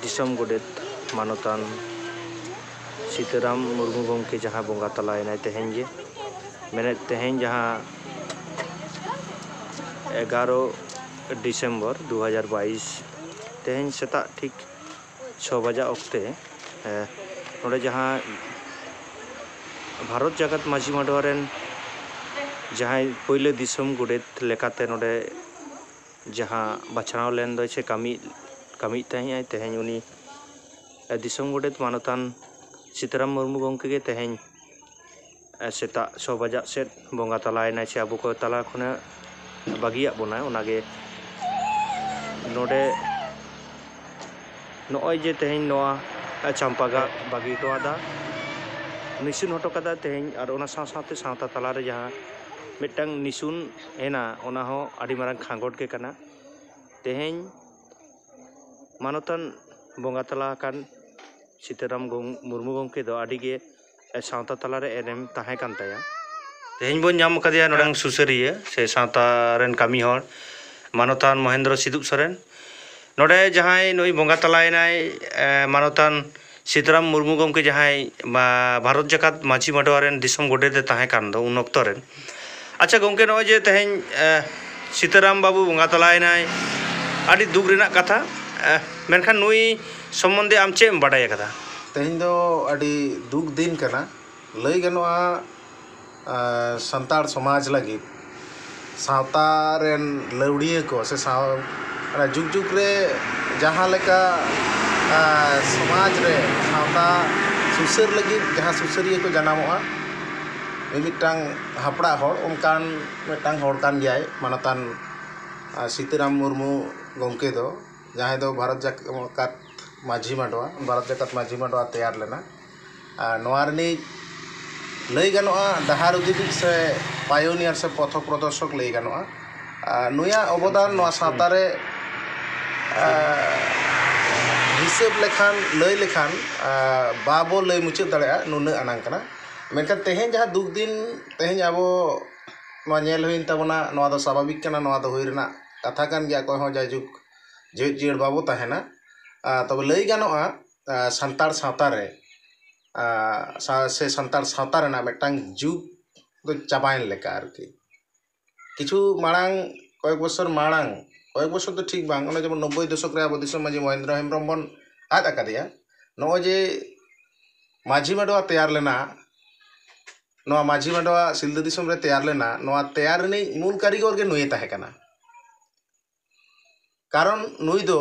दिसम गोडेत मानतान सीताराम मुर्मू गंके जहाँ बंगा तलायना तेहें गे मेने तेहें जहाँ 11 डिसेम्बर 2022 तेहें सेता ठीक 6 बजा अक्ते नोडे जहाँ भारत जगत माझी माडवारेन जहाँ पहले दिसम गोडेत लेकाते नोडे जहाँ बाछनाव लेन दो से कमी तेहें उनी दिसम गोडेत मानतान सीताराम मुर्मू गंके के तेहें सेता 6 बजा से बंगा तलायना से अब को तला खुना बागिया बोना उनागे नोडे नॉय जे तेहें नोआ चंपागा बागी टोआदा निसुन हटो कदा तेहें और ओना साथे सावता तलारे जहाँ मिटंग निसुन हेना ओना हो आदि मारंग खांगोट के कना तेहें मानतान बंगा तला कान सीताराम मुर्मू गंके दो आदि के सावता तलारे एनेम ताहे कान ताया तेहें बन नाम कदिया नोडंग सुसरिया से सावता रेन कामी हर मानतान महेंद्र सिदुप सोरेन नोडे जहाँ नई बंगा तलायनाय मानतान सीताराम मुर्मू गंके जहाँ भारत जगत माझी माडवारेन दिसम गोडेते ताहे कान दो उन अक्तो रेन अच्छा गंके नय जे तेहें सीताराम बाबू बंगा तलायनाय आदि दुख रेना कथा मेनखान नुई सम्बन्धे आम चेम बाडाय कदा तेहें दो आदि दुख दिन कना लई गनोआ संतार समाज लगी सावता रेन लौड़िया को से जुग जुग रे जहाँ लेका समाज रे सावता सुसर लगी जहाँ सुसरिया को जनामोआ मिमिटांग हापड़ा होड़ उनकान मिटांग होड़ कान गयाय मानतान सीताराम मुर्मू गंके दो जहाँ दो भारत जगत माझी माडवा तैयार लेना नोआरनी लई गनोआ डहार उदिबिक से पायोनियर से पथक प्रदर्शक लई गनोआ नुया अवदान नोआ सावतारे हिसाब लेखान लई लेखान बाबो लई मुचाद दाड़ेया नुना आनांग कना मेनखान तेहें जहाँ दुख दिन तेहें आबो नोआ नेल हुइन ताबोना नोआ दो स्वाभाविक कना नोआ दो हुइ रेना कथा कान गया कोई हो जायजुग जेड़ बाबो ताहेना तब लई गनोआ संतार सावता रे से संतार सावता रेना मिटांग जुग दो चाबायन लेका आरकी किछु माड़ांग कयेक बछर तो ठीक बांग ओना जेमन 90 दशक रे आबो दिसम माझी महेंद्र हेम्ब्रम बन आद आकादिया नय जे माझी माडवा तैयार लेना नोआ माझी माडवा सिलदा दिसम रे तैयार लेना नोआ तैयार रेनी मूल कारीगर के नुई ताहे कना कारण नुई दो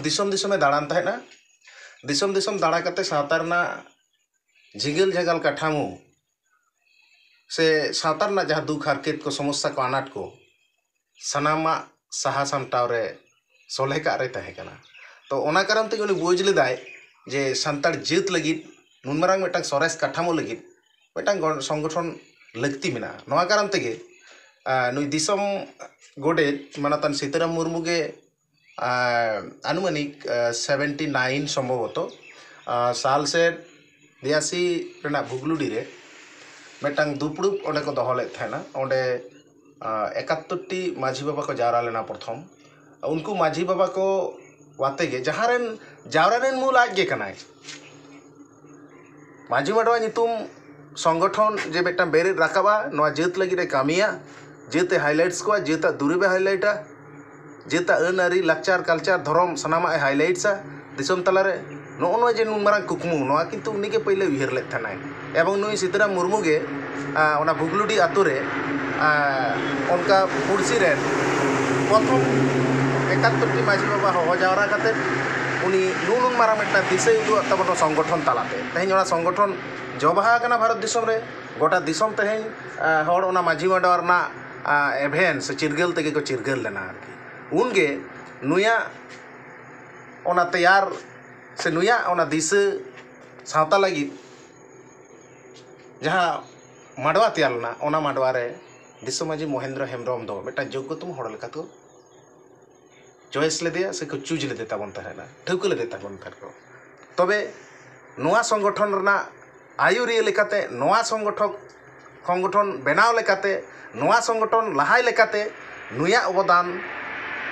दिसम दिसमे दाड़ान ताहेना दिसम दाड़ा कते सावता रेना झिगल झगल काठामो से सावता रेना जहाँ दुख हारकेत को समस्या को आनाट को सनामा साहा सामटाव रे सोले का रे ताहे कना तो ओना कारण ते उनी बुझ लेदाय जे संतार जात लगी नुन मारांग मिटांग सरेस काठामो लगी मिटांग संगठन लगती मेना नोआ कारण तेगे नुई दिसम गोडेत मानतान सीताराम मुर्मू के आनुमानिक 79 सम्भवत साल से 82 रेना भुगलुडी रे मिटांग दुपड़ुब ओंडे को दोहो लेद थाहेना ओंडे 71टी माझी बाबा को जावरा लेना प्रथम उनको माझी बाबा को वाते गे जहाँ जावरा रेन मूल आज गे कनाय माझी माडवा नितुम संगठन जे बेटा बेरे राकाबा नोआ जात लगी रे कामिया जेते हाइलाइट्स को जेता दुरीबे हाइलाइटा जेता अनारी लाचार कल्चर धर्म सनामा हाइलाइट्सा दिसम तलारे नो जे नुन मारांग कुकमु नोआ किंतु उनी के पहले उयहर लेद थानाय एवं नुई सीताराम मुर्मू गे ओना भुगलुडी आतु रे उनका पुरसी रे प्रथम 71टी माझी बाबा हो जावरा काते उनी नुन मारांग मिटा दिसै उदु तबन संगठन तालाते तेहें ओना संगठन जबहा कना भारत दिसम रे गोटा दिसम तेहें हर ओना माझी माडवा रना एभेन से चिरगल तेगे को चिरगल लेना आरकी उनगे नुया ओना तैयार से नुया ओना दिसै सावता लगी जहाँ माडवा तैयार लेना ओना माडवा रे दिसम माझी महेंद्र हेम्ब्रम दो मिटा योग्यतम हड़ लेका तो चॉइस लेदेया से को चूज लेदे ताबन ताहेना ठौका लेदे ताबन थारको तबे नोआ संगठन रना आयुरिया लेकाते नोआ संगठन बनाव लेकाते नोआ संगठन लहाय लेकाते नुया अवदान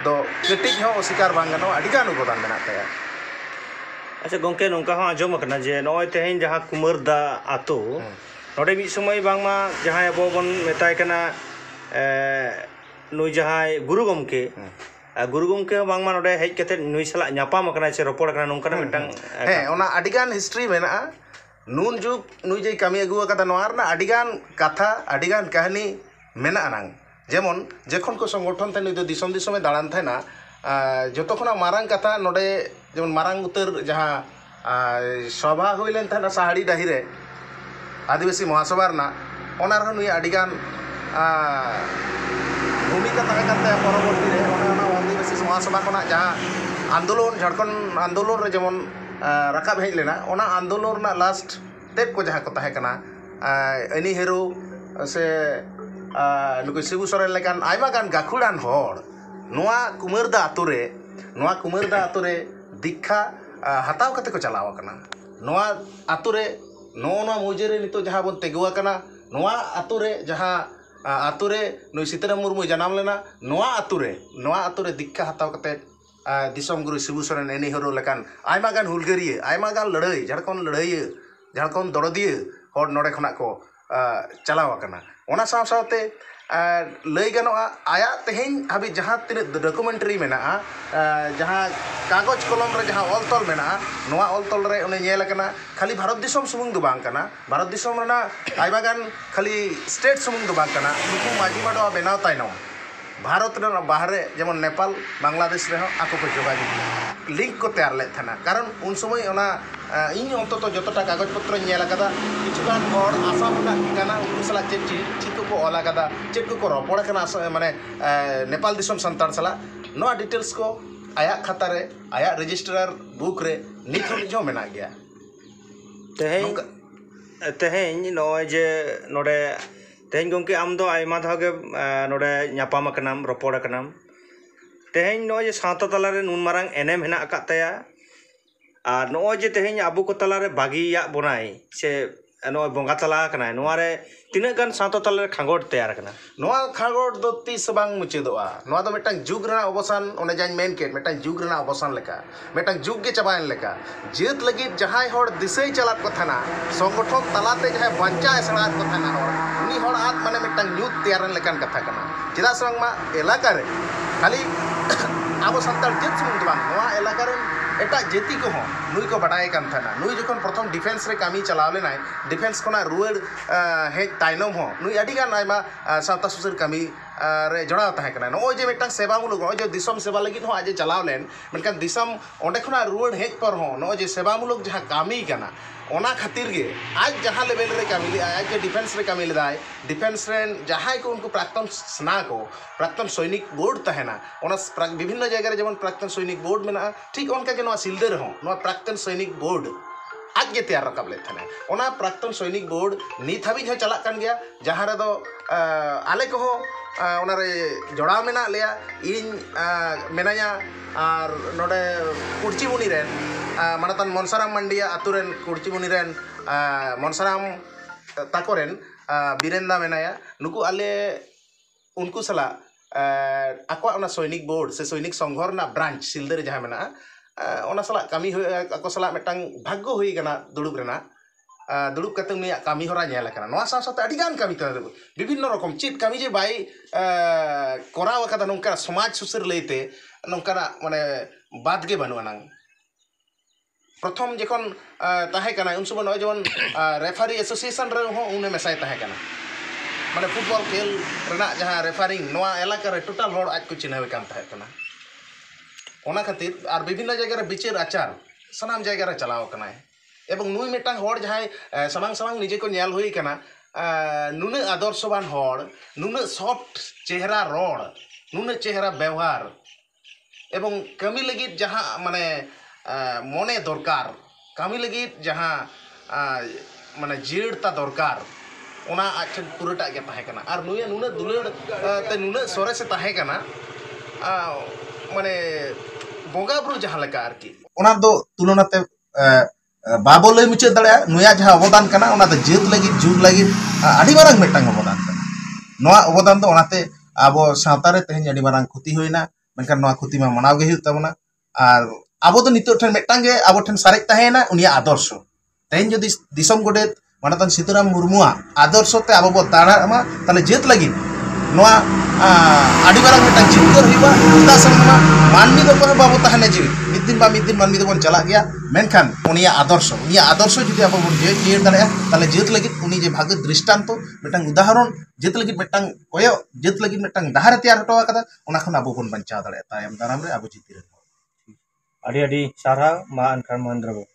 दो कटिज हो अस्वीकार बांग गानो अडिगान अवदान मेना ताया। अच्छा गोंके नोंका हो आजम करना जे नॉय तेहें जहां कुमरदा आतो नोडे मिद समय बांगमा जहां अबो बन मेताय कना नुई जहां गुरु गोमके बांगमा नोडे हेज कते नुई सला न्यापाम करना से रोपड़ करना नोंका मिटang हे ओना अडिगान हिस्ट्री मेना नून जुग नुई जे कमी अगुआ कदा नोआर ना अडिगान कथा अडिगान कहानी मेना अनांग जेमन जेखन को संगठन थे नुई दो दिसम दिसमे दाड़ान थेना जतो खना मारांग कथा नोडे जेमन मारांग उतर जहां सभा होइलेन थेना साहाड़ी डाही रे आदिवासी महासभा रना ओना रह नुई अडिगान भूमिका तहे करते परवर्ती रे ओना आदिवासी महासभा खना जहां आंदोलन झारखंड आंदोलन रे जेमन राकाब हेज लेना ओना आंदोलन रना लास्ट तेज को जहां को तहे कना एनी हेरो से नुकु शिबू सोरेन लेकान आयमा गान गाखुड़ान होड़ नोआ कुमरदा आतु रे दीक्षा हताव कते को चलाव कना नोआ आतु रे नोआ मुजे रे नितो जहां बन तेगुआ कना नोआ आतु रे जहां आतु रे नुई सीताराम मुर्मू जनाम लेना नोआ आतु रे दीक्षा हताव कते दिसम गुरु शिबू सोरेन एनी हेरो लेकान आयमा गान हुलगरिये आयमा गान लड़ाई झारखंड लड़ाई झारखंड दरदिये होड़ नोडे खना को चलाव कना ओना साव सावते लय गानोआ आया तेहें हाबी जहां तिने डॉक्यूमेंट्री मेना जहां कागज कलम रे जहां ऑल तल मेना नोआ ऑल तल रे उन्हें नेल कना खाली भारत दिसम सुमुंग दो बांग कना भारत दिसम रना आयमा गान खाली स्टेट सुमुंग दो बांग कना नुकु माजी माडो बेनाव ताइनो भारत रे बाहरे जेमन नेपाल बांग्लादेश रे आको को जोगाजोग लिंक को तैयार ले थाना कारण उन समय ओना इन अंतत जतटा कागज पत्र नेल कदा किछुगान और आसाम ना ठिकाना उनको सला चेक ठीक को ओला कदा चेक को रोपड़ कना माने नेपाल दिसम संतान सला नो डिटेल्स को आया खाता रे आया रजिस्ट्रार बुक रे नित जो मेना गया तेहें नॉय जे नोडे तेहें गोंके आम दो आयमा धागे नोडे न्यापाम कनाम रोपड़ कनाम तेहें नॉय जे सावता तलारे नुन मारांग एनेम हेना अकातया और नॉय जे तेहें आबू को तलारे बागिया बनाई से नॉय बोंगा तला कनाय नोआरे तिना गान सावता तलारे खांगोट तैयार कना नोआ खांगोट दो तीस बांग मुचेदोआ नोआ दो मिटांग जुग रना अवसान ओने जाइन मेन केट मिटांग जुग रना अवसान लेका मिटांग जुग के चबायन लेका जेत लगी जहाय होड़ दिसई चलात को थाना संगठन तलाते जहाय बंचा सड़ात को थाना होड़ उनी होड़ आत माने मिटांग न्यूज तैयारन लेकान कथा कना चिदा संग मा इलाका रे खाली आबो संताल जेत सुमुंग बांग नोआ इलाका रे एटा जेती को हो नुई को बटाए कान थाना नुई जखन प्रथम डिफेंस रे कामी चलाव लेनाय डिफेंस कोना रुअर हे ताइनम हो नुई अडी गान आयमा सावता सुसर कामी रे जोड़ाव ताहे कना नो जे मिटांग सेवा मुलुक जो दिसम सेवा लगित हो आज चलाव लेन मेनकान दिसम ओंडे खोना रुअर हेज पर हो नो जे सेवा मुलुक जहां कामी कना ओना खातिर गे आज जहां लेवल रे कामी आज के डिफेंस रे कामी लेदाय डिफेंस रे जहां को उनको प्राक्तन सेना को प्राक्तन सैनिक बोर्ड तहेना ओना विभिन्न जगह रे जेमन प्राक्तन सैनिक बोर्ड मेना ठीक उनका के नो सिल्दर हो नो प्राक्तन सैनिक बोर्ड आज के तैयार रकाब ले थाने ओना प्राक्तन सैनिक बोर्ड नित हाबी जो चला कान गया जहां रे दो आले को हो ओना रे जोड़ाव मेना लेया इन मेनाया और नोडे कुर्चीमुनि रेन मानतान मनसाराम मंडिया आतुरेन कुर्चीमुनि रेन मनसाराम ताकोरेन बीरेंदा मेनाया नुकु आले उनको सला आको ओना सैनिक बोर्ड से सैनिक संघर ना ब्रांच सिल्दर जहां मेना ओना सला कामी आको सला मेटांग भाग्य हुई गना दुड़ुब रेना दुड़ुब कते उनी कामी होरा नेल कना नोआ साथ साथ अडिगान कामी त विभिन्न रकम चित कामी जे बाई कोराव कदा नोंका समाज सुसर लेते नोंका माने बात गे बनुआ नांग प्रथम जखन ताहे कना उन समय जवन रेफारी एसोसिएशन रे हो उने मेसाय ताहे कना माने फुटबॉल खेल रेना जहां रेफारिंग नोआ इलाका रे टोटल होड़ आज को चिन्हवे कान ताहे कना ओना खातिर आर विभिन्न जगह रे बिचार आचार सनाम जगह रे चलाव कना एवं नुई मिटांग होड़ जहां समांग समांग निजे को नेल हुई कना नुने आदर्शवान होड़ नुने सॉफ्ट चेहरा रोड़ नुने चेहरा व्यवहार एवं कमी लगी जहां माने मने दरकार कमी लगी जहां माने जीड़ता दरकार ओना आछन पुरटा के ताहे कना आर नुए नुने दुलड़ ते नुने सोरे से ताहे कना माने बोंगा ब्रु जहां लका आरकी ओना दो तुलनाते बाबो लय मुचे दड़या नुया जहां अवदान कना ओना दो जेत लगी जुग लगी आडी मारंग मेटांग अवदान कना नोआ अवदान दो ओनाते आबो सावता रे तेहें आडी मारंग खुती होइना मेनखान नोआ खुती मा मनाव गे हुयुग ताबोना और आबो तो नितो ठेन मेटांग गे आबो ठेन सारेज ताहेना उनिया आदर्श तेहेन जदि दिसम गोडेत मानतान सीताराम मुर्मुआ आदर्श ते आबो बो दाड़ामा ताले जेत लगी नोआ आडी बारांग मेटांग जितकर हुयुगा उदा संगमा मानमी दो को बाबो ताहेना जी मिद दिन मानमी दो बन चला गया मेनखान उनिया आदर्श जदि आबो बन जे दाड़े ताले जेत लगी उनी जे भागे दृष्टांत मेटांग उदाहरण जेत लगी मेटांग कोयो जेत लगी मेटांग दाहार तैयार हटो आकादा उना खन आबो बन बंचाव दाड़े तायम दाराम रे आबो जितिरे अड़ी अड़ी सारा मा अनखान महेंद्र बाबू